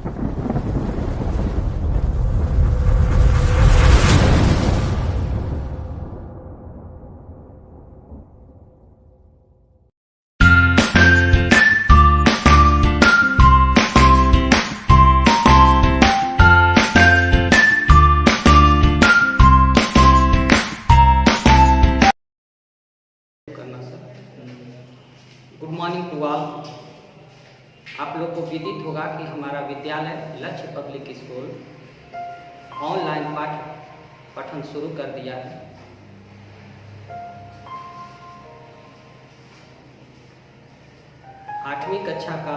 Good morning to all. आप लोग को विदित होगा कि हमारा विद्यालय लक्ष्य पब्लिक स्कूल ऑनलाइन पठन शुरू कर दिया है। आठवीं कक्षा का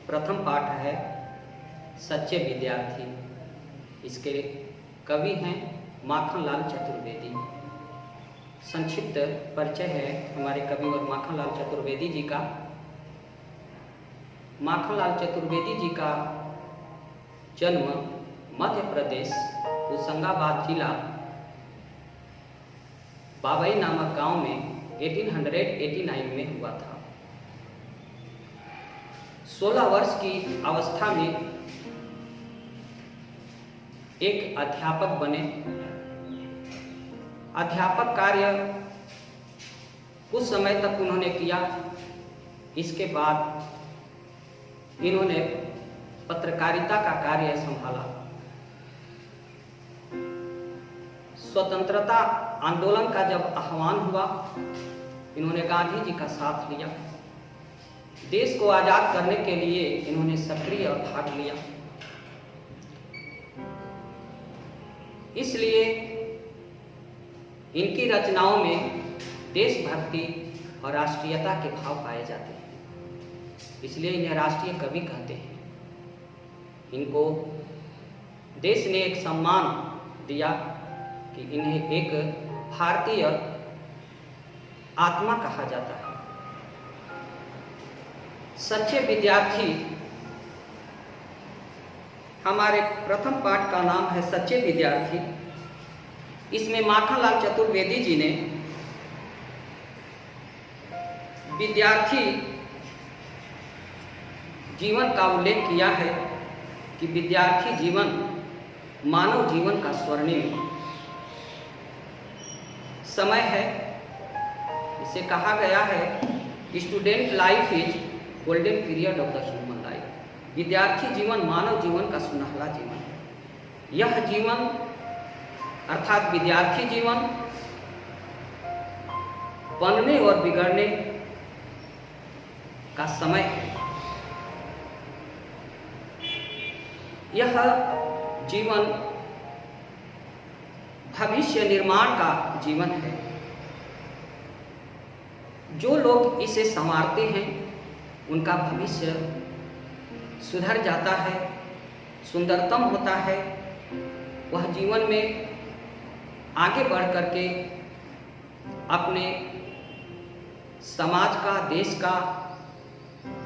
प्रथम पाठ है सच्चे विद्यार्थी। इसके कवि हैं माखनलाल चतुर्वेदी। संक्षिप्त परिचय है हमारे कवि और माखनलाल चतुर्वेदी जी का। माखनलाल चतुर्वेदी जी का जन्म मध्य प्रदेश होशंगाबाद जिला बाबई नामक गांव में 1889 में हुआ था। 16 वर्ष की अवस्था में एक अध्यापक बने। अध्यापक कार्य कुछ समय तक उन्होंने किया। इसके बाद इन्होंने पत्रकारिता का कार्य संभाला। स्वतंत्रता आंदोलन का जब आह्वान हुआ, इन्होंने गांधी जी का साथ लिया। देश को आजाद करने के लिए इन्होंने सक्रिय भाग लिया। इसलिए इनकी रचनाओं में देशभक्ति और राष्ट्रीयता के भाव पाए जाते हैं। इसलिए इन्हें राष्ट्रीय कवि कहते हैं। इनको देश ने एक सम्मान दिया कि इन्हें एक भारतीय आत्मा कहा जाता है। सच्चे विद्यार्थी हमारे प्रथम पाठ का नाम है सच्चे विद्यार्थी। इसमें माखनलाल चतुर्वेदी जी ने विद्यार्थी जीवन का उल्लेख किया है कि विद्यार्थी जीवन मानव जीवन का स्वर्णिम समय है। इसे कहा गया है student life is golden period of the human life. विद्यार्थी जीवन मानव जीवन का सुनहला जीवन है। यह जीवन अर्थात विद्यार्थी जीवन बनने और बिगड़ने का समय है। यह जीवन भविष्य निर्माण का जीवन है। जो लोग इसे संवारते हैं उनका भविष्य सुधर जाता है, सुंदरतम होता है। वह जीवन में आगे बढ़ करके अपने समाज का, देश का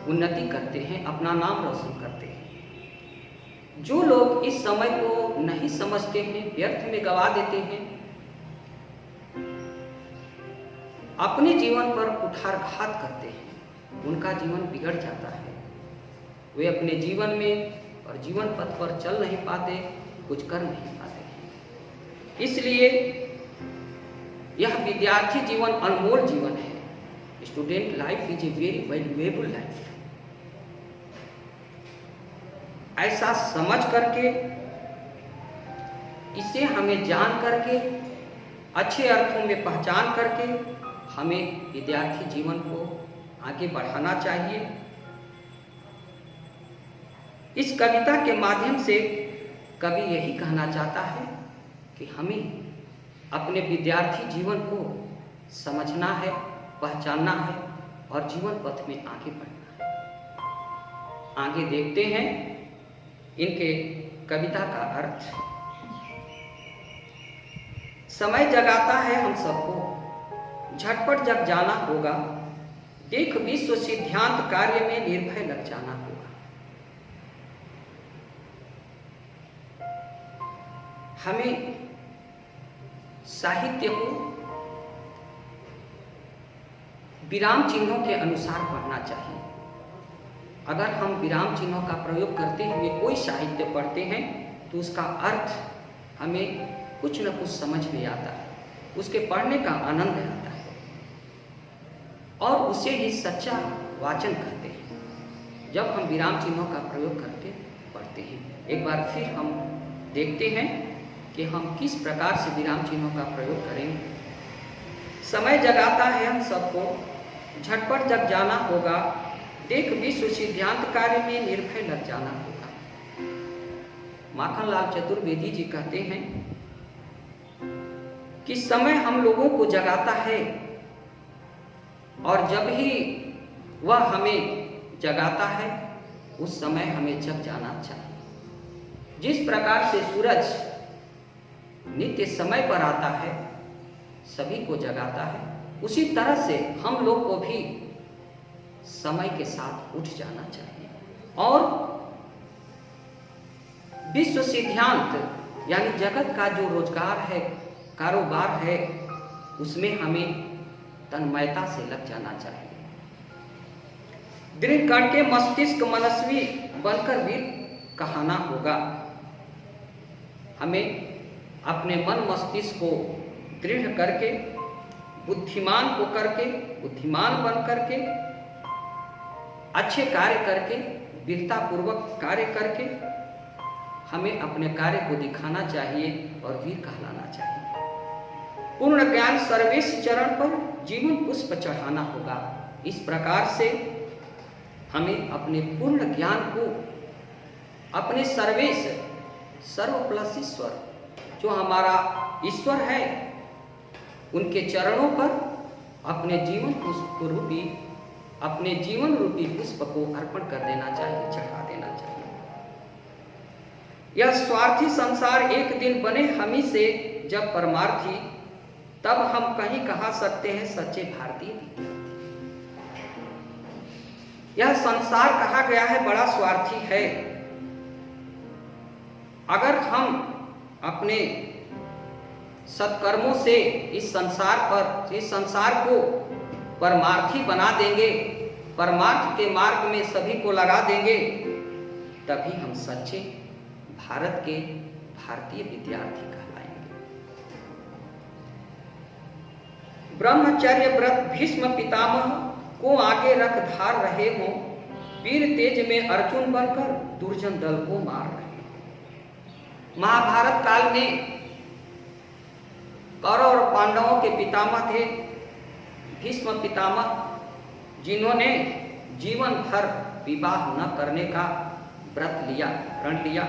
उन्नति करते हैं, अपना नाम रोशन करते हैं। जो लोग इस समय को नहीं समझते हैं, व्यर्थ में गवा देते हैं, अपने जीवन पर कुठारघात करते हैं, उनका जीवन बिगड़ जाता है। वे अपने जीवन में और जीवन पथ पर चल नहीं पाते, कुछ कर नहीं पाते। इसलिए यह विद्यार्थी जीवन अनमोल जीवन है। Student life is a very valuable life. ऐसा समझ करके, इसे हमें जान करके, अच्छे अर्थों में पहचान करके हमें विद्यार्थी जीवन को आगे बढ़ाना चाहिए। इस कविता के माध्यम से कवि यही कहना चाहता है कि हमें अपने विद्यार्थी जीवन को समझना है, पहचानना है और जीवन पथ में आगे बढ़ना है। आगे देखते हैं इनके कविता का अर्थ। समय जगाता है हम सबको, झटपट जब जाना होगा, देख विश्व सिद्धांत कार्य में निर्भय लग जाना होगा। हमें साहित्य को विराम चिन्हों के अनुसार पढ़ना चाहिए। अगर हम विराम चिन्हों का प्रयोग करते हुए कोई साहित्य पढ़ते हैं तो उसका अर्थ हमें कुछ न कुछ समझ में आता है, उसके पढ़ने का आनंद आता है और उसे ही सच्चा वाचन कहते हैं जब हम विराम चिन्हों का प्रयोग करके पढ़ते हैं। एक बार फिर हम देखते हैं कि हम किस प्रकार से विराम चिन्हों का प्रयोग करेंगे। समय जगाता है हम सबको, झटपट जग जाना होगा, देख विश्व सिद्धांत कार्य में निर्भय लग जाना होगा। माखनलाल चतुर्वेदी जी कहते हैं कि समय हम लोगों को जगाता है और जब ही वह हमें जगाता है उस समय हमें जग जाना चाहिए। जिस प्रकार से सूरज नित्य समय पर आता है, सभी को जगाता है, उसी तरह से हम लोग को भी समय के साथ उठ जाना चाहिए और विश्व सिद्धांत यानी जगत का जो रोजगार है, कारोबार है, उसमें हमें तन्मयता से लग जाना चाहिए। दृढ़ करके मस्तिष्क मनस्वी बनकर वीर कहाना होगा। हमें अपने मन मस्तिष्क को दृढ़ करके, बुद्धिमान होकर के, बुद्धिमान बन करके, अच्छे कार्य करके, वीरतापूर्वक कार्य करके हमें अपने कार्य को दिखाना चाहिए और वीर कहलाना चाहिए। पूर्ण ज्ञान सर्वेश चरण पर जीवन पुष्प चढ़ाना होगा। इस प्रकार से हमें अपने पूर्ण ज्ञान को अपने सर्वेश सर्व प्लस ईश्वर जो हमारा ईश्वर है उनके चरणों पर अपने जीवन पुष्प रूपी, अपने जीवन रूपी पुष्प को अर्पण कर देना चाहिए, चढ़ा देना चाहिए। यह स्वार्थी संसार एक दिन बने हम ही से जब परमार्थी, तब हम कहीं कहा सकते हैं सच्चे भारतीय विद्यार्थी। यह संसार कहा गया है बड़ा स्वार्थी है। अगर हम अपने सत्कर्मों से इस संसार को परमार्थी बना देंगे, परमार्थ के मार्ग में सभी को लगा देंगे, तभी हम सच्चे भारत के भारतीय विद्यार्थी कहलाएंगे। ब्रह्मचर्य व्रत भीष्म पितामह को आगे रख धार रहे हो, वीर तेज में अर्जुन बनकर दुर्जन दल को मार रहे। महाभारत काल में कौरव और पांडवों के पितामह थे भीष्म पितामह, जिन्होंने जीवन भर विवाह न करने का व्रत लिया, प्रण लिया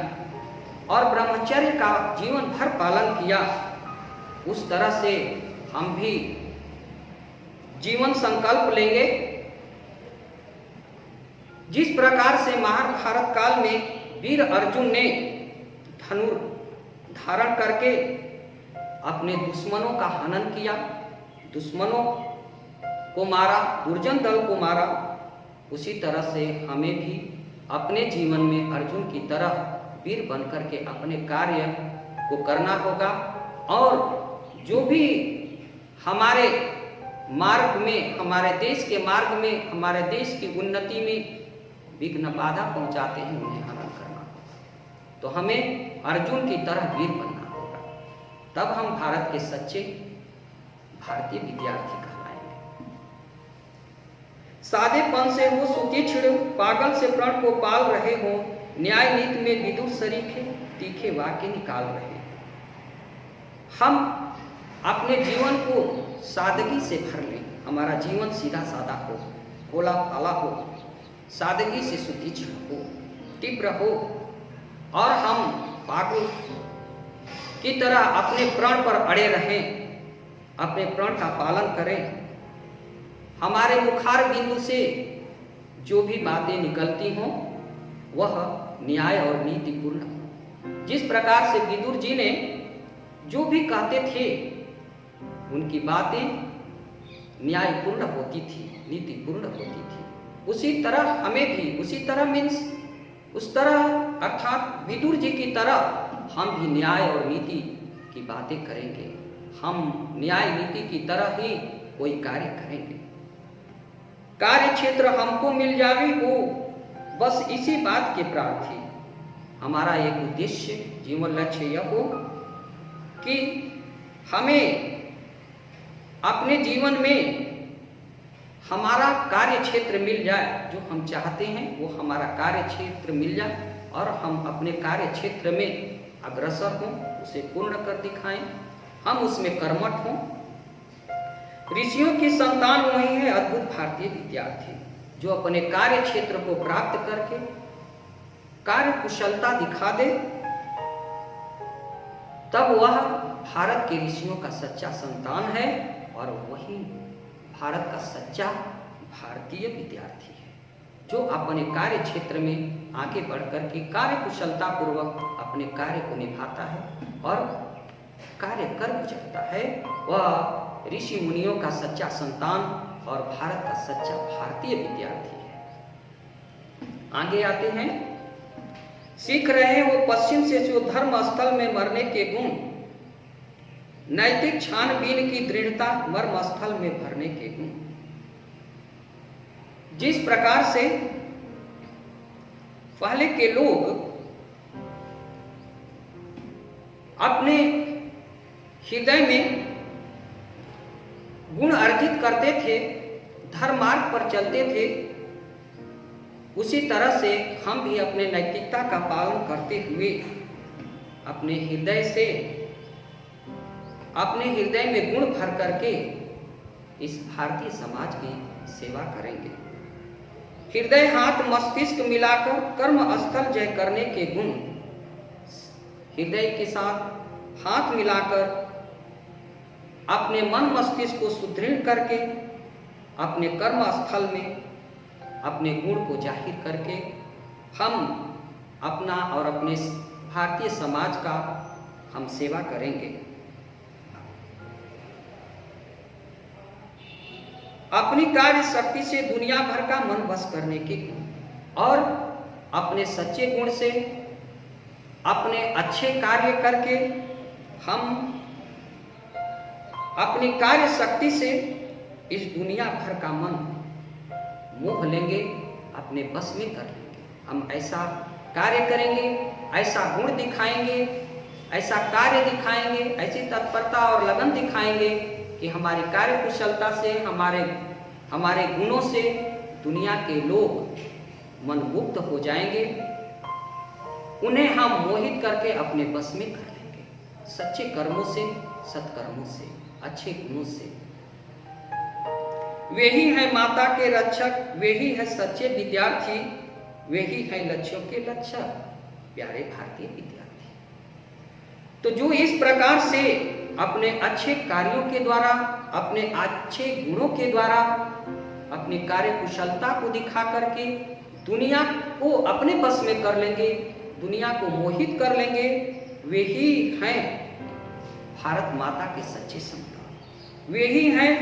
और ब्रह्मचर्य का जीवन भर पालन किया। उस तरह से हम भी जीवन संकल्प लेंगे। जिस प्रकार से महाभारत काल में वीर अर्जुन ने धनुर धारण करके अपने दुश्मनों का हनन किया, दुश्मनों को मारा, दुर्जन दल को मारा, उसी तरह से हमें भी अपने जीवन में अर्जुन की तरह वीर बनकर के अपने कार्य को करना होगा और जो भी हमारे मार्ग में, हमारे देश के मार्ग में, हमारे देश की उन्नति में विघ्न बाधा पहुंचाते हैं, उन्हें हनन करना होगा। तो हमें अर्जुन की तरह वीर बनना होगा, तब हम भारत के सच्चे भारतीय विद्यार्थी कहलाएंगे। सादेपन से हो सुतीक्ष्ण, पागल से प्रण को पाल रहे हो, न्याय नीति में विदुर सरीखे, तीखे वाक्य निकाल रहे। हम अपने जीवन को सादगी से भर लें, हमारा जीवन सीधा सादा हो, भोला भाला हो, सादगी से सुतीक्ष्ण हो, तीव्र हो और हम पागल की तरह अपने प्रण पर अड़े रहें, अपने प्रण का पालन करें। हमारे मुखार बिंदु से जो भी बातें निकलती हों वह न्याय और नीतिपूर्ण हो। जिस प्रकार से विदुर जी ने जो भी कहते थे उनकी बातें न्यायपूर्ण होती थी, नीतिपूर्ण होती थी। उसी तरह हमें भी, उसी तरह मीन्स उस तरह अर्थात विदुर जी की तरह हम भी न्याय और नीति की बातें करेंगे। हम न्याय नीति की तरह ही कोई कार्य करेंगे। कार्य क्षेत्र हमको मिल जावे हो, बस इसी बात के प्रार्थी हमारा एक उद्देश्य, जीवन लक्ष्य यह हो कि हमें अपने जीवन में हमारा कार्य क्षेत्र मिल जाए, जो हम चाहते हैं वो हमारा कार्य क्षेत्र मिल जाए और हम अपने कार्य क्षेत्र में अग्रसर हों, उसे पूर्ण कर दिखाएं, हम उसमें कर्मठ हों। ऋषियों की संतान वही है अद्भुत भारतीय विद्यार्थी, जो अपने कार्य क्षेत्र को प्राप्त करके कार्य कुशलता दिखा दे, तब वह भारत के ऋषियों का सच्चा संतान है और वही भारत का सच्चा भारतीय विद्यार्थी है, जो अपने कार्य क्षेत्र में आगे बढ़कर के कार्य कुशलता पूर्वक अपने कार्य को निभाता है और कार्य कर गुजरता है। वह ऋषि मुनियों का सच्चा संतान और भारत का सच्चा भारतीय विद्यार्थी है। आगे आते हैं, सीख रहे हो पश्चिम से जो धर्म स्थल में मरने के गुण, नैतिक छानबीन की दृढ़ता मर्म स्थल में भरने के गुण। जिस प्रकार से पहले के लोग अपने हृदय में गुण अर्जित करते थे, धर्म मार्ग पर चलते थे, उसी तरह से हम भी अपने नैतिकता का पालन करते हुए अपने हृदय में गुण भर करके इस भारतीय समाज की सेवा करेंगे। हृदय हाथ मस्तिष्क मिलाकर कर्म स्थल जय करने के गुण, हृदय के साथ हाथ मिलाकर अपने मन मस्तिष्क को सुदृढ़ करके अपने कर्म स्थल में अपने गुण को जाहिर करके हम अपना और अपने भारतीय समाज का हम सेवा करेंगे। अपनी कार्य शक्ति से दुनिया भर का मन बस करने के गुण और अपने सच्चे गुण से अपने अच्छे कार्य करके हम अपनी कार्य शक्ति से इस दुनिया भर का मन मोह लेंगे, अपने बस में कर लेंगे। हम ऐसा कार्य करेंगे, ऐसा गुण दिखाएंगे, ऐसा कार्य दिखाएंगे, ऐसी तत्परता और लगन दिखाएंगे कि हमारी कार्य कुशलता से, हमारे गुणों से दुनिया के लोग मनमुग्ध हो जाएंगे। उन्हें हम मोहित करके अपने बस में कर लेंगे, सच्चे कर्मों से, सत्कर्मों से, अच्छे गुणों से। वे ही है माता के रक्षक, वे ही है सच्चे विद्यार्थी, वे ही है लक्ष्यों के लक्षक, प्यारे भारतीय विद्यार्थी। तो जो इस प्रकार से अपने अच्छे कार्यों के द्वारा, अपने अच्छे गुणों के द्वारा, अपनी कार्य कुशलता को दिखा करके दुनिया को अपने बस में कर लेंगे, दुनिया को मोहित कर लेंगे, वे ही हैं भारत माता के सच्चे संतान, वे ही हैं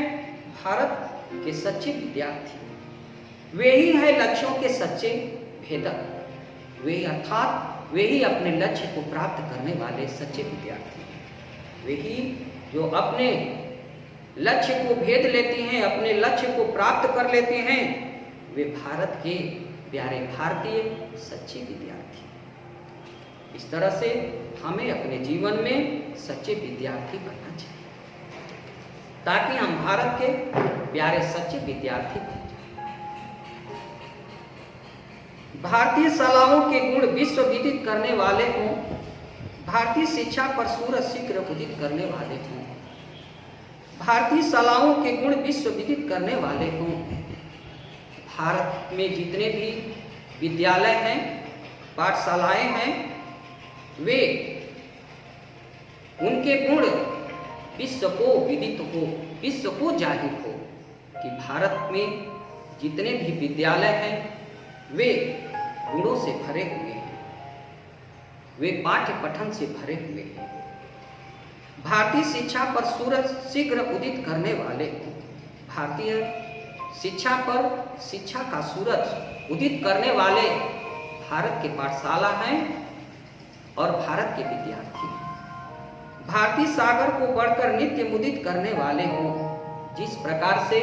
भारत के सच्चे विद्यार्थी, वे ही हैं लक्ष्यों के सच्चे भेदक, वे अर्थात वे ही अपने लक्ष्य को प्राप्त करने वाले सच्चे विद्यार्थी, वे ही जो अपने लक्ष्य को भेद लेते हैं, अपने लक्ष्य को प्राप्त कर लेते हैं, वे भारत के प्यारे भारतीय सच्चे विद्यार्थी। इस तरह से हमें अपने जीवन में सच्चे विद्यार्थी बनना चाहिए, ताकि हम भारत के प्यारे सच्चे विद्यार्थी बन जाएं। भारतीय शालाओं के गुण विश्व विदित करने वाले हों, भारतीय शिक्षा पर सूरज शीघ्र उदित करने वाले हों, भारतीय शालाओं के गुण विश्व विदित करने वाले हों। भारत में जितने भी विद्यालय हैं, पाठशालाएं हैं, वे उनके गुण विश्व को विदित हो, विश्व को जाहिर हो कि भारत में जितने भी विद्यालय हैं वे गुणों से भरे हुए हैं, वे पाठ्य पठन से भरे हुए हैं। भारतीय शिक्षा पर सूरज शीघ्र उदित करने वाले, भारतीय शिक्षा पर शिक्षा का सूरज उदित करने वाले भारत के पाठशाला हैं और भारत के विद्यार्थी हैं। भारतीय सागर को बढ़कर नित्य मुदित करने वाले हों, जिस प्रकार से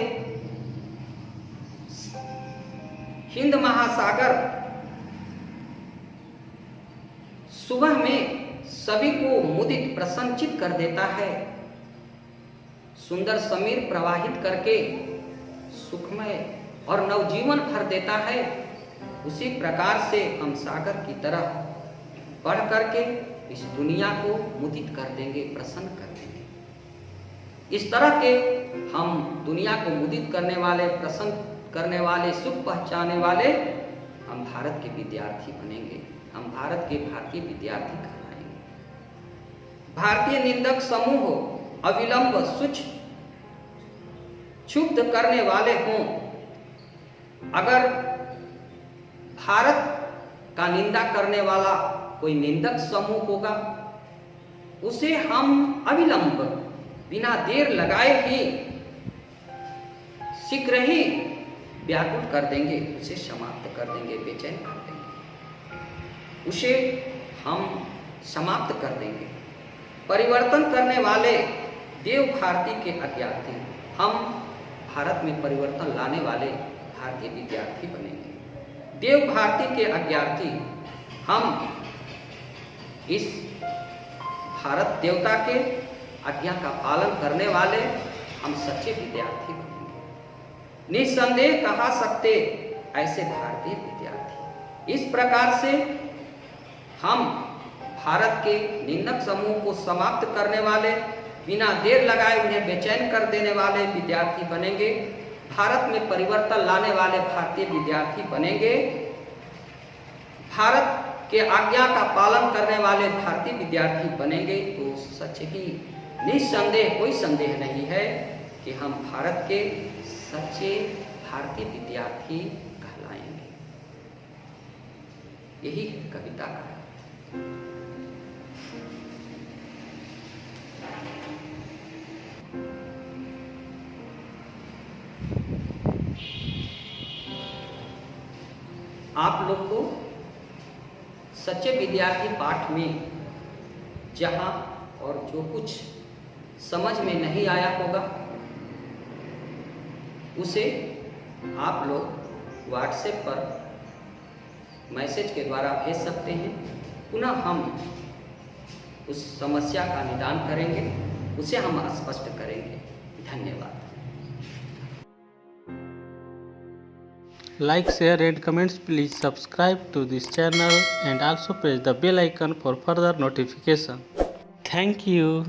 हिंद महासागर सुबह में सभी को मुदित प्रसन्नचित कर देता है। सुंदर समीर प्रवाहित करके सुखमय और नवजीवन भर देता है। उसी प्रकार से हम सागर की तरह बढ़ करके इस दुनिया को मुदित कर देंगे, प्रसन्न कर देंगे। इस तरह के हम दुनिया को मुदित करने वाले, प्रसन्न करने वाले, सुख पहुंचाने वाले हम भारत के विद्यार्थी बनेंगे। हम भारत के भारतीय विद्यार्थी कहलाएंगे। भारतीय निंदक समूह अविलंब क्षुब्ध करने वाले हों। अगर भारत का निंदा करने वाला कोई निंदक समूह होगा, उसे हम अविलंब बिना देर लगाए ही शीघ्र ही व्याकुल कर देंगे, उसे समाप्त कर देंगे, बेचैन कर देंगे, उसे हम समाप्त कर देंगे। परिवर्तन करने वाले देव भारती के अज्ञाती हम भारत में परिवर्तन लाने वाले भारतीय विद्यार्थी बनेंगे। देव भारती के अज्ञाती हम इस भारत देवता के आज्ञा का पालन करने वाले हम सच्चे विद्यार्थी बनेंगे। निस्संदेह कहा सकते ऐसे भारतीय विद्यार्थी। इस प्रकार से हम भारत के निंदक समूह को समाप्त करने वाले, बिना देर लगाए उन्हें बेचैन कर देने वाले विद्यार्थी बनेंगे। भारत में परिवर्तन लाने वाले भारतीय विद्यार्थी बनेंगे। भारत के आज्ञा का पालन करने वाले भारतीय विद्यार्थी बनेंगे। तो सच ही निस्संदेह, कोई संदेह नहीं है कि हम भारत के सच्चे भारतीय विद्यार्थी कहलाएंगे। यही है कविता का। आप लोग को सच्चे विद्यार्थी पाठ में जहाँ और जो कुछ समझ में नहीं आया होगा, उसे आप लोग व्हाट्सएप पर मैसेज के द्वारा भेज सकते हैं। पुनः हम उस समस्या का निदान करेंगे, उसे हम स्पष्ट करेंगे। धन्यवाद। Like, share and comments. Please subscribe to this channel and also press the bell icon for further notification. Thank you.